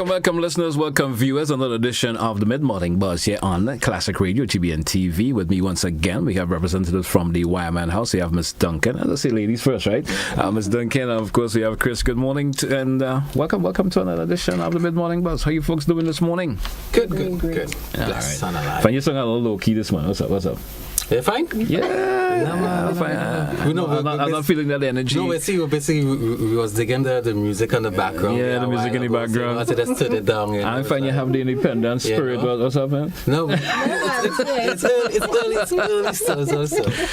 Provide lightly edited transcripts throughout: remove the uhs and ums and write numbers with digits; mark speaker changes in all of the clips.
Speaker 1: welcome, listeners. Welcome, viewers. Another edition of the Mid-Morning Buzz here on Classic Radio, TBN TV. With me once again, we have representatives from the Wireman house. We have Miss Duncan. And let's say ladies first, right? Miss Duncan, and of course, we have Chris. Good morning, and welcome to another edition of the Mid-Morning Buzz. How you folks doing this morning?
Speaker 2: Good.
Speaker 1: Bless. All right. Find you song a little low-key this morning. What's up?
Speaker 2: You fine?
Speaker 1: Yeah. Fine. I'm not feeling that energy.
Speaker 2: No, basically we was digging the music on the background.
Speaker 1: Yeah, the music in the background.
Speaker 2: So I just turn it down.
Speaker 1: I find you have the independent spirit. Yeah, no? What's up, man?
Speaker 2: No, it's early still.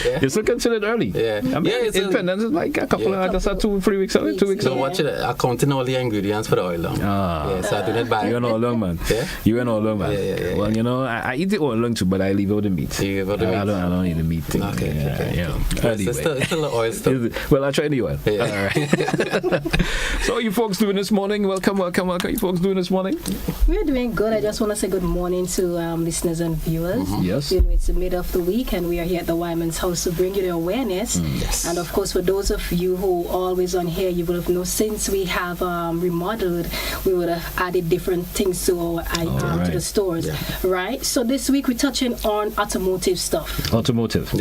Speaker 2: Yeah.
Speaker 1: You're still considered early.
Speaker 2: Yeah.
Speaker 1: I mean, independence is like a couple of, just 2-3 weeks away. 2 weeks
Speaker 2: So
Speaker 1: away.
Speaker 2: watch it. I'm counting all the ingredients for the oil long. Yeah, so I do that by.
Speaker 1: You know all along, man.
Speaker 2: Yeah?
Speaker 1: You know all along, man.
Speaker 2: Yeah.
Speaker 1: Well, you know, I eat the oil long too, but I leave out the meat.
Speaker 2: You leave out the meat?
Speaker 1: I don't eat the meat thing.
Speaker 2: Okay.
Speaker 1: Anyway.
Speaker 2: It's still the oil stuff.
Speaker 1: Well, I try the oil.
Speaker 2: Yeah.
Speaker 1: All right. So, you folks doing this morning? Welcome. You folks doing this morning?
Speaker 3: We're doing good. I just want to say good morning to listeners and viewers.
Speaker 1: Mm-hmm. Yes.
Speaker 3: You know, it's the middle of the week, and we are here at the Wireman's house to bring you the awareness.
Speaker 2: Yes.
Speaker 3: And of course, for those of you who are always on here, you will have known since we have remodeled, we would have added different things to our to the stores, right? So this week we're touching on automotive stuff.
Speaker 1: Automotive.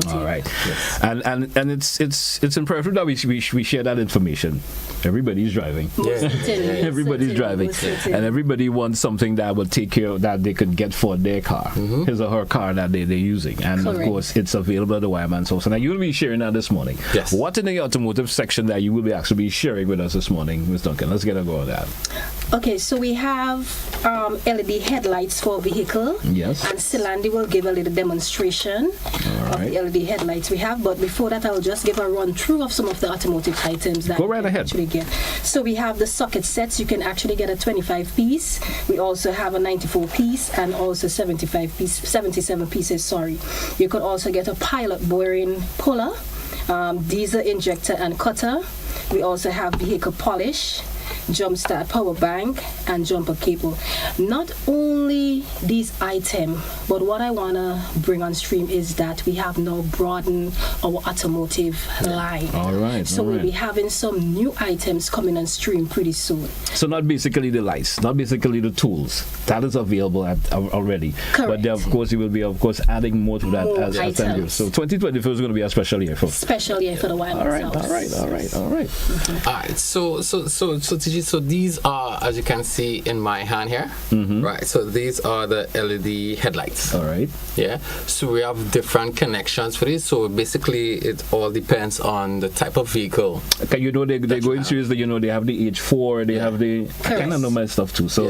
Speaker 1: All right.
Speaker 2: Yes.
Speaker 1: And it's imperative that we share that information. Everybody's driving. Everybody's driving, and everybody wants something that will take care of that they could get for their car, his or her car that they're using. And
Speaker 3: Correct.
Speaker 1: Of course, it's available at the Wireman's house. And you will be sharing that this morning.
Speaker 2: Yes.
Speaker 1: What in the automotive section that you will be actually sharing with us this morning, Ms. Duncan? Let's get a go of that.
Speaker 3: Okay, so we have LED headlights for vehicle.
Speaker 1: Yes.
Speaker 3: And Silandi will give a little demonstration of the LED headlights we have. But before that, I'll just give a run through of some of the automotive items that
Speaker 1: Go right
Speaker 3: you can
Speaker 1: ahead.
Speaker 3: actually get. So we have the socket sets. You can actually get a 25 piece. We also have a 94 piece and also 77 pieces. Sorry. You could also get a pilot bearing puller, diesel injector and cutter. We also have vehicle polish, jump start power bank, and jumper cable. Not only these items, but what I want to bring on stream is that we have now broadened our automotive line.
Speaker 1: All right.
Speaker 3: So we'll be having some new items coming on stream pretty soon.
Speaker 1: So not basically the lights, not basically the tools. That is available already.
Speaker 3: Correct.
Speaker 1: But of course, you will be, of course, adding more to that as time goes. So 2024 is going to be a special year for
Speaker 3: Special year for the Wireman's house.
Speaker 1: All right.
Speaker 2: All right. So these are, as you can see in my hand here, right? So these are the LED headlights.
Speaker 1: All right.
Speaker 2: Yeah. So we have different connections for this. So basically, it all depends on the type of vehicle.
Speaker 1: Okay, you know they go in series. You know they have the H4. They have the. I kind of know my stuff too. So.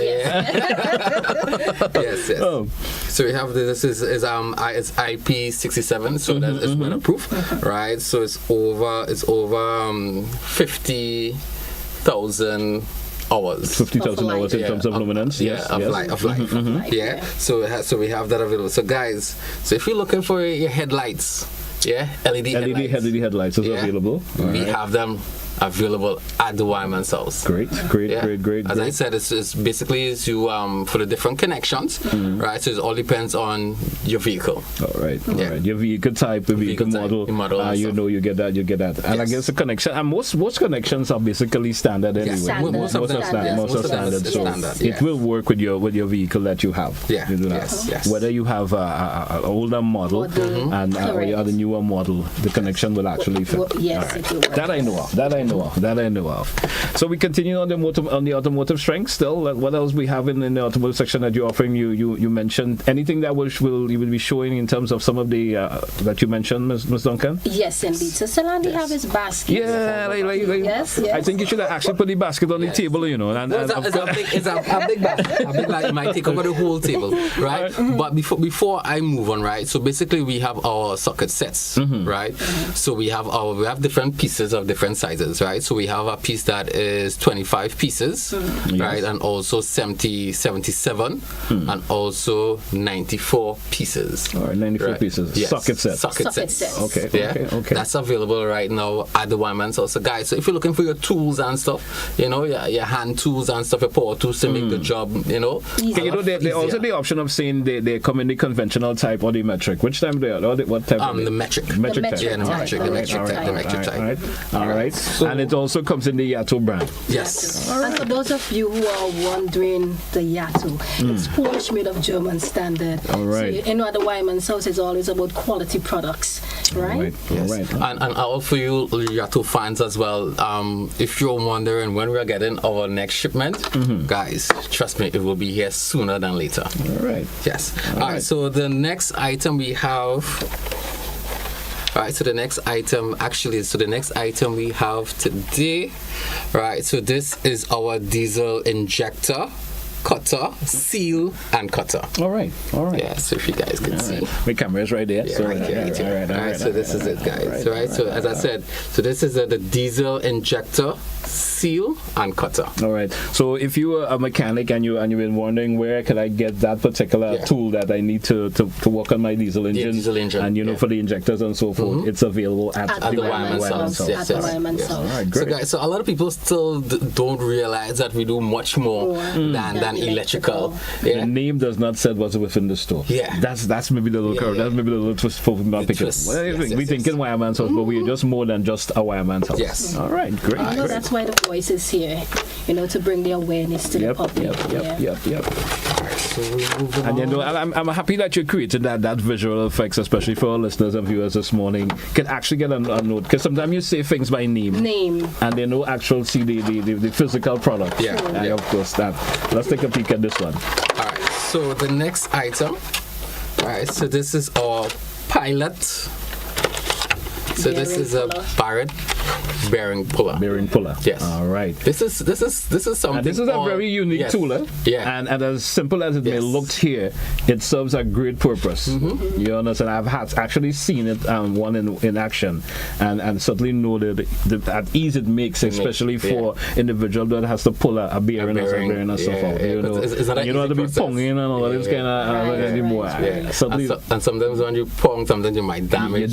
Speaker 2: Yes.
Speaker 1: Oh.
Speaker 2: So we have this is it's IP67, so that is weatherproof, right? So it's over 50,000 hours.
Speaker 1: 50,000 hours in terms of luminance.
Speaker 2: Of life. Yeah. So we have that available. So guys, so if you're looking for your headlights, LED
Speaker 1: headlights is available.
Speaker 2: We have them available at the Wireman's house.
Speaker 1: Great.
Speaker 2: As I said, it's basically for the different connections, right? So it all depends on your vehicle.
Speaker 1: All right. Your vehicle type, your vehicle model. You know, you get that. And I guess the connection, and most connections are basically standard anyway.
Speaker 3: Standard.
Speaker 1: Most are standard. So it will work with your vehicle that you have.
Speaker 2: Yeah.
Speaker 1: You do that.
Speaker 2: Yes.
Speaker 1: Whether you have an older model and or you have a newer model, the connection will actually fit.
Speaker 3: It will work.
Speaker 1: That I know of. So we continue on the automotive strength still. What else we have in the automotive section that you're offering? You mentioned anything that you will be showing in terms of some of the that you mentioned, Ms. Duncan?
Speaker 3: Yes, indeed. So Salandi have his basket.
Speaker 1: Yeah,
Speaker 3: yes.
Speaker 1: I think you should actually put the basket on the table, you know.
Speaker 2: It's a big basket. A big basket. It might take over the whole table, right? But before I move on, right? So basically we have our socket sets, right? So we have different pieces of different sizes, right? So we have a piece that is 25 pieces, right? And also 77 and also 94 pieces.
Speaker 1: All right, 94 pieces.
Speaker 2: Yes.
Speaker 1: Socket sets.
Speaker 3: Socket sets.
Speaker 1: Okay.
Speaker 2: That's available right now at the Wireman's house. So guys, so if you're looking for your tools and stuff, you know, your hand tools and stuff, your power tools to make the job, you know.
Speaker 1: Okay, you know, they also the option of saying they come in the conventional type or the metric. Which type they are? What type?
Speaker 2: The metric.
Speaker 1: Metric type.
Speaker 2: Yeah, the metric type.
Speaker 1: All right.
Speaker 2: So
Speaker 1: And it also comes in the Yato brand.
Speaker 2: yes.
Speaker 3: And for those of you who are wondering, the Yato, it's Polish made of German standard.
Speaker 1: All right.
Speaker 3: So you know, the Wireman's house is always about quality products, right?
Speaker 1: All right.
Speaker 2: And all for you Yato fans as well, if you're wondering when we're getting our next shipment, guys, trust me, it will be here sooner than later.
Speaker 1: All right.
Speaker 2: Yes.
Speaker 1: All
Speaker 2: All
Speaker 1: right.
Speaker 2: right. So the next item we have. All right. So the next item, we have today. Right. So this is our diesel injector, cutter, seal, and cutter.
Speaker 1: All right.
Speaker 2: Yeah. So if you guys can see.
Speaker 1: My camera is right there.
Speaker 2: Yeah,
Speaker 1: so,
Speaker 2: right here.
Speaker 1: all right.
Speaker 2: So this is it, guys. Right. So as I said, so this is the diesel injector, seal, and cutter.
Speaker 1: All right. So if you were a mechanic and you've been wondering where could I get that particular tool that I need to work on my diesel engine, and for the injectors and so forth, it's available at the
Speaker 2: Wireman's house.
Speaker 3: At the Wireman's house.
Speaker 1: All right,
Speaker 2: So
Speaker 1: great.
Speaker 2: guys, so a lot of people still don't realize that we do much more than electrical.
Speaker 1: The name does not say what's within the store.
Speaker 2: Yeah.
Speaker 1: That's maybe the little curve.
Speaker 2: yeah.
Speaker 1: That's maybe the little twist for not picking.
Speaker 2: twist.
Speaker 1: Well,
Speaker 2: Yes,
Speaker 1: we
Speaker 2: yes,
Speaker 1: think in Wireman's house, but we're just more than just a Wireman's house.
Speaker 2: Yes.
Speaker 1: All right. Great.
Speaker 3: I know
Speaker 1: great.
Speaker 3: that's why the voice is here, to bring the awareness to the public.
Speaker 1: Yep.
Speaker 2: So we move
Speaker 1: And
Speaker 2: on.
Speaker 1: I'm happy that you created that visual effects, especially for our listeners and viewers this morning. Can actually get a note, because sometimes you say things by name, and they know actual see the physical product.
Speaker 2: Yeah.
Speaker 1: And of course that. Let's take a peek at this one.
Speaker 2: All right. So the next item. All right. So this is our pilot. So this
Speaker 3: Bearing
Speaker 2: is a
Speaker 3: puller.
Speaker 2: Barrett bearing puller.
Speaker 1: Bearing puller.
Speaker 2: Yes.
Speaker 1: All right.
Speaker 2: This is something.
Speaker 1: And this is a very unique
Speaker 2: yes.
Speaker 1: tool, eh?
Speaker 2: Yeah.
Speaker 1: And as simple as it may
Speaker 2: Yes.
Speaker 1: look here, it serves a great purpose. You understand? I've actually seen it one in action, and certainly know that ease it makes, especially for individual that has to pull a bearing or stuff out.
Speaker 2: It's not
Speaker 1: And you don't have to be
Speaker 2: process.
Speaker 1: ponging and all this kind of anymore.
Speaker 2: Yeah.
Speaker 1: Certainly,
Speaker 2: And sometimes when you pong, sometimes you might damage.
Speaker 1: you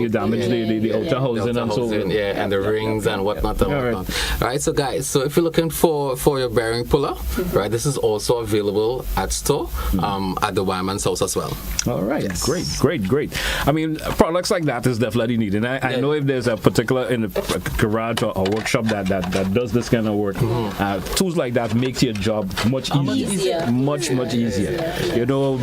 Speaker 1: damage the outer housing and so on.
Speaker 2: Yeah, and the rings and whatnot.
Speaker 1: All right.
Speaker 2: All right, so guys, so if you're looking for your bearing puller, right, this is also available at store at the Wireman's house as well.
Speaker 1: All right,
Speaker 2: Yes.
Speaker 1: great. I mean, products like that is definitely needed. And I know if there's a particular in a garage or workshop that does this kind of work, tools like that makes your job much easier. Much easier.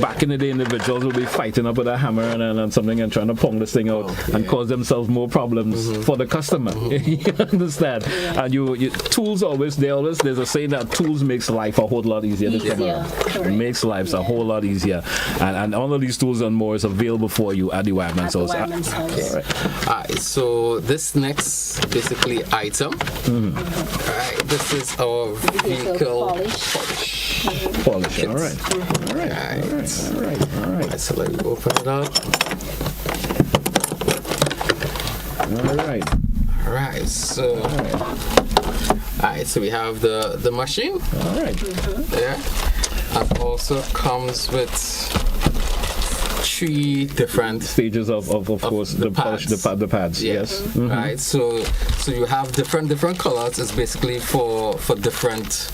Speaker 1: Back in the day, individuals will be fighting up with a hammer and something and trying to pong this thing out and cause themselves more problems for the customer. You understand? And you tools there's a saying that tools makes life a whole lot easier. This time around. It makes lives a whole lot easier. And all of these tools and more is available for you at the Wireman's house.
Speaker 3: house.
Speaker 2: All right, so this next basically item, all right, this is our vehicle
Speaker 3: polish.
Speaker 1: Polish. All right.
Speaker 2: All right, so let me open it up.
Speaker 1: All right.
Speaker 2: All right, so we have the machine.
Speaker 1: All right.
Speaker 2: There. And also comes with 3 different
Speaker 1: Stages of course the polish, the pads.
Speaker 2: Yeah.
Speaker 1: Yes.
Speaker 2: Right. So you have different colors. It's basically for different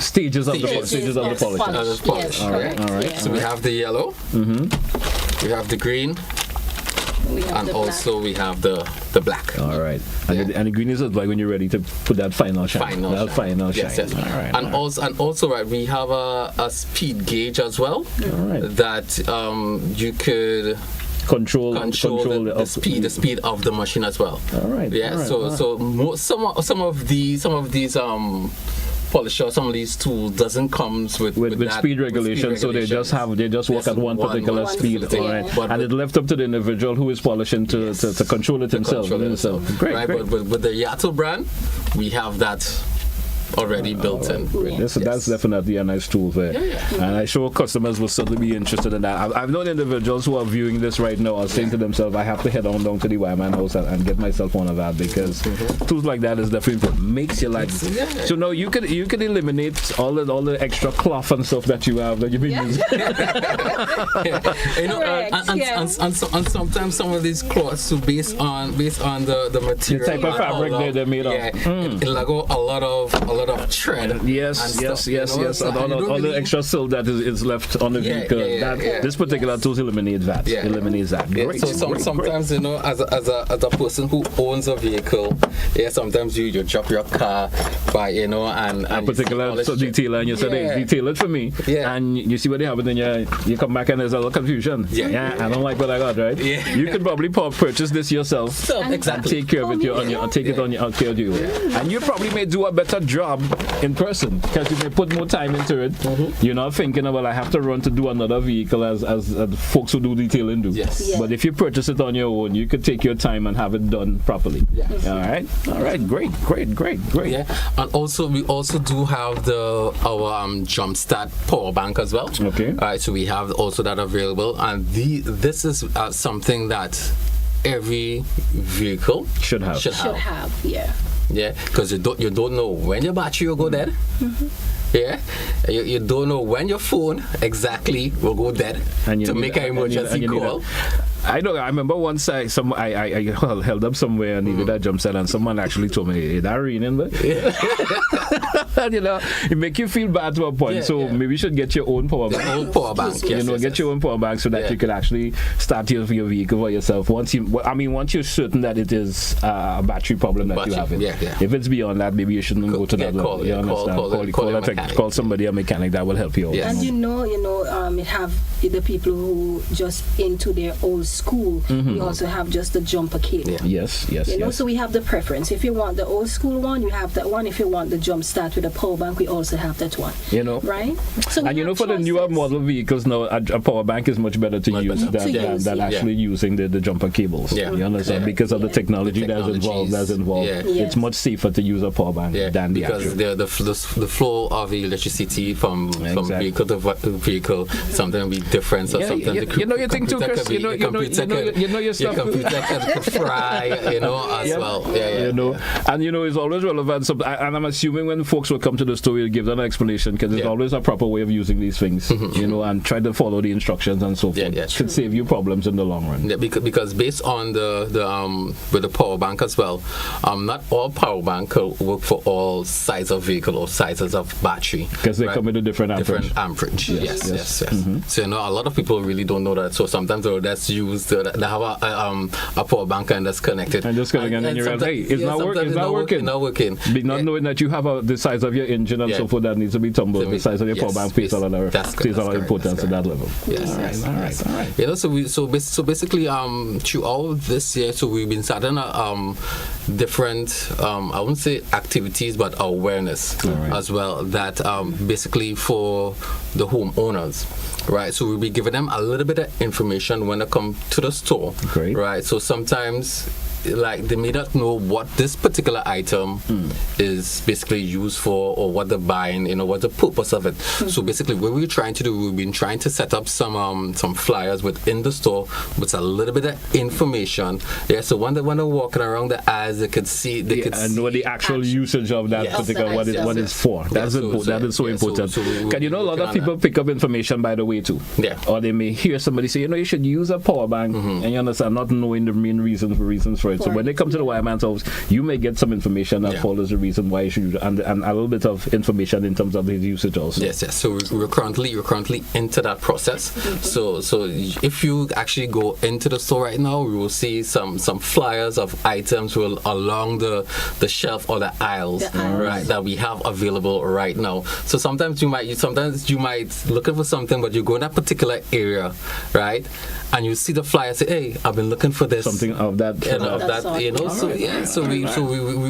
Speaker 1: Stages of the polish.
Speaker 3: Stages of
Speaker 1: Polish.
Speaker 2: polish.
Speaker 3: Yes,
Speaker 1: All right.
Speaker 3: correct.
Speaker 1: All right.
Speaker 3: Yeah.
Speaker 2: So we have the yellow. We have the green.
Speaker 3: We have
Speaker 2: And
Speaker 3: the
Speaker 2: also we have the black.
Speaker 1: All right. And the green is like when you're ready to put that final shine. Final shine.
Speaker 2: Yes.
Speaker 1: All right.
Speaker 2: And also right, we have a speed gauge as well.
Speaker 1: All right.
Speaker 2: That you could
Speaker 1: Control
Speaker 2: the speed of the machine as well.
Speaker 1: All right.
Speaker 2: Yeah.
Speaker 1: All right.
Speaker 2: Some of these polisher, some of these tools doesn't comes with that,
Speaker 1: speed regulation, so they just work at one particular speed,
Speaker 2: thing.
Speaker 1: all right.
Speaker 2: But
Speaker 1: And it left up to the individual who is polishing to control it himself. Great,
Speaker 2: right,
Speaker 1: great.
Speaker 2: But with the Yato brand, we have that already built in.
Speaker 1: That's definitely a nice tool there. And I'm sure customers will certainly be interested in that. I've known individuals who are viewing this right now are saying to themselves, I have to head on down to the Wireman house and get myself one of that, because tools like that is definitely important. Makes your life. So now you can eliminate all the extra cloth and stuff that you have that you've been using.
Speaker 2: And sometimes some of these cloths, so based on the material,
Speaker 1: The type of fabric they're made of.
Speaker 2: It'll go a lot of lot of tread.
Speaker 1: Yes.
Speaker 2: So
Speaker 1: And all the extra silt that is left on the vehicle. This particular tool eliminates that. Eliminates that. Great.
Speaker 2: So sometimes, you know, as a person who owns a vehicle, sometimes you drop your car by, you know, and
Speaker 1: a particular detailer, and you say, hey, detail it for me. And you see what they have, and then you come back and there's a lot of confusion. I don't like what I got, right? You could probably purchase this yourself and take care of it. Take it on your care of you. And you probably may do a better job in person because you may put more time into it. You're not thinking about I have to run to do another vehicle as folks who do detailing do. But if you purchase it on your own, you could take your time and have it done properly. All right, great.
Speaker 2: And also we also do have our Jumpstart power bank as well.
Speaker 1: Okay.
Speaker 2: All right, so we have also that available, and this is something that every vehicle should have. Yeah, because you don't know when your battery will go dead. Yeah, you don't know when your phone exactly will go dead to make an emergency call.
Speaker 1: I know. I remember once I held up somewhere and needed a jump set, and someone actually told me, "Is that raining?" But you know, it make you feel bad to a point. Maybe you should get your own power bank. Get your own power bank so that you can actually start your vehicle for yourself. Once you're certain that it is a battery problem that you have. If it's beyond that, maybe you shouldn't go to that level. You understand? Call somebody, a mechanic that will help you out.
Speaker 3: And it have the people who just into their old school. We also have just the jumper cable.
Speaker 1: Yes.
Speaker 3: So we have the preference. If you want the old school one, you have that one. If you want the jump start with a power bank, we also have that one. Right? So and
Speaker 1: for the newer model vehicles now, a power bank is much better to use than actually using the jumper cables. You understand? Because of the technology that's involved. It's much safer to use a power bank than the actual.
Speaker 2: Because the flow of electricity from vehicle to vehicle sometimes be different. So sometimes
Speaker 1: you think too, Chris. You know your stuff.
Speaker 2: Your computer can fry, as well.
Speaker 1: And it's always relevant. So, and I'm assuming when folks will come to the store, you'll give them an explanation because there's always a proper way of using these things. And try to follow the instructions and so forth. Could save you problems in the long run.
Speaker 2: Because based on with the power bank as well, not all power bank work for all sizes of vehicle or sizes of battery.
Speaker 1: Because they come with a different
Speaker 2: amperage. Yes. So a lot of people really don't know that. So sometimes they'll just use they have a power bank and that's connected.
Speaker 1: And then you realize, hey, it's not working. Not knowing that you have the size of your engine and so forth that needs to be tumbled. The size of your power bank plays a lot of importance at that level.
Speaker 2: All right. So basically, throughout this year, so we've been starting different, I wouldn't say activities, but awareness as well. That basically for the homeowners. Right, so we'll be giving them a little bit of information when they come to the store.
Speaker 1: Great.
Speaker 2: Right, so sometimes they may not know what this particular item is basically used for or what they're buying, what the purpose of it. So basically what we're trying to do, we've been trying to set up some flyers within the store with a little bit of information. So when they're walking around the aisles, they could see
Speaker 1: and know the actual usage of that particular what it's for. That is so important. A lot of people pick up information by the way too. Or they may hear somebody say, you should use a power bank, and you understand, not knowing the main reasons for it. So when they come to the Wireman's house, you may get some information that follows the reason why you should use it, and a little bit of information in terms of his usage also.
Speaker 2: Yes. So we're currently into that process. So if you actually go into the store right now, we will see some flyers of items along the shelf or the aisles, right, that we have available right now. So sometimes you might looking for something, but you go in that particular area, right, and you see the flyer, say, hey, I've been looking for this,
Speaker 1: something of that.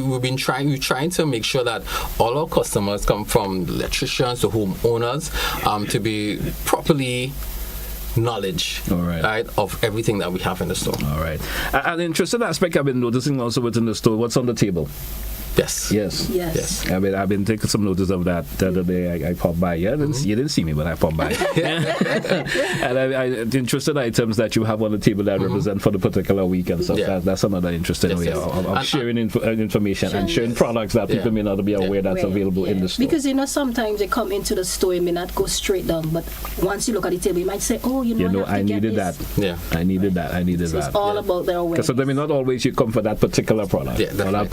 Speaker 2: We've been trying to make sure that all our customers come from electricians to homeowners to be properly knowledge right, of everything that we have in the store.
Speaker 1: All right. An interesting aspect I've been noticing also within the store, what's on the table? Yes. I've been taking some notice of that the other day. I popped by. You didn't see me, but I popped by. And I interested items that you have on the table that represent for the particular week and stuff. That's another interesting way of sharing information and sharing products that people may not be aware that's available in the store.
Speaker 3: Because sometimes they come into the store, it may not go straight down, but once you look at the table, you might say, I needed that. I needed that. It's all about their awareness.
Speaker 1: Because sometimes not always you come for that particular product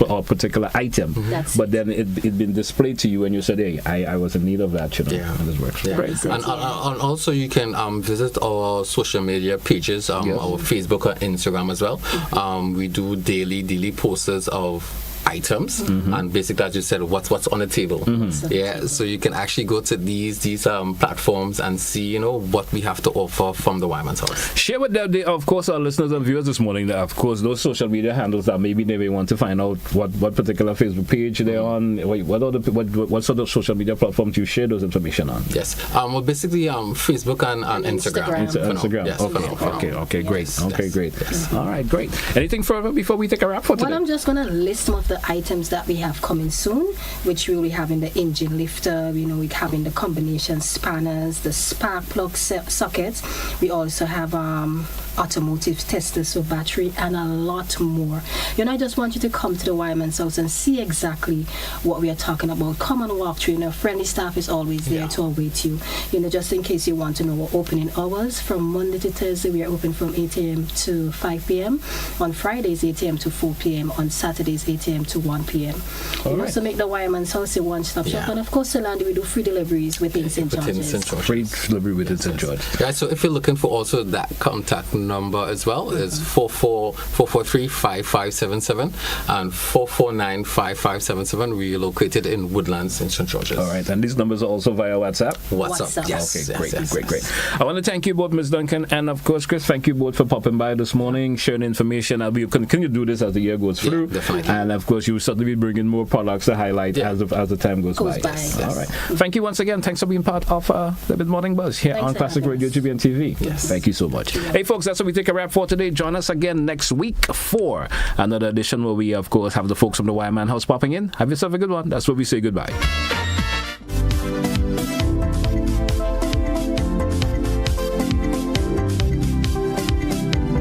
Speaker 1: or particular item item, but then it been displayed to you and you said, hey, I was in need of that, you know.
Speaker 2: Yeah.
Speaker 1: And this works.
Speaker 2: Yeah.
Speaker 1: Great.
Speaker 2: And also you can visit our social media pages, our Facebook or Instagram as well. We do daily posters of items, and basically, as you said, what's on the table. So you can actually go to these platforms and see, you know, what we have to offer from the Wireman's house.
Speaker 1: Share with them, of course, our listeners and viewers this morning, that of course those social media handles that maybe they may want to find out what particular Facebook page they're on. What sort of social media platforms do you share those information on?
Speaker 2: Yes. Well, basically, Facebook and Instagram.
Speaker 1: Instagram.
Speaker 2: Yes,
Speaker 1: Okay, great.
Speaker 2: Yes,
Speaker 1: okay,
Speaker 2: yes,
Speaker 1: great.
Speaker 2: yes.
Speaker 1: All right, great. Anything further before we take a wrap for today?
Speaker 3: Well, I'm just gonna list some of the items that we have coming soon, which we'll be having the engine lifter, you know, we're having the combination spanners, the spark plug sockets. We also have automotive testers for battery and a lot more. You know, I just want you to come to the Wireman's house and see exactly what we are talking about. Come and walk through. You know, friendly staff is always there to await you. You know, just in case you want to know our opening hours, from Monday to Thursday we are open from 8 a.m. to 5 p.m. On Fridays 8 a.m. to 4 p.m. On Saturdays 8 a.m. to 1 p.m. You know, so make the Wireman's house a one-stop shop. And of course, Solandi, we do free deliveries within St. George's.
Speaker 1: Free delivery within St. George.
Speaker 2: Yeah, so if you're looking for also that contact number as well, is 443-5577 and 449-5577. We're located in Woodlands in St. George's.
Speaker 1: All right, and these numbers are also via WhatsApp?
Speaker 2: WhatsApp. Yes.
Speaker 1: Okay,
Speaker 2: Yes,
Speaker 1: great. I want to thank you both, Ms. Duncan, and of course, Chris, thank you both for popping by this morning, sharing information. We'll continue to do this as the year goes through.
Speaker 2: Definitely.
Speaker 1: And of course, you will certainly be bringing more products to highlight as the time goes by.
Speaker 3: Yes.
Speaker 1: All right. Thank you once again. Thanks for being part of the Mid Morning Buzz here on Classic Radio TBN TV.
Speaker 2: Yes.
Speaker 1: Thank you so much. Hey, folks, that's what we take a wrap for today. Join us again next week for another edition where we, of course, have the folks from the Wireman House popping in. Have yourself a good one. That's where we say goodbye.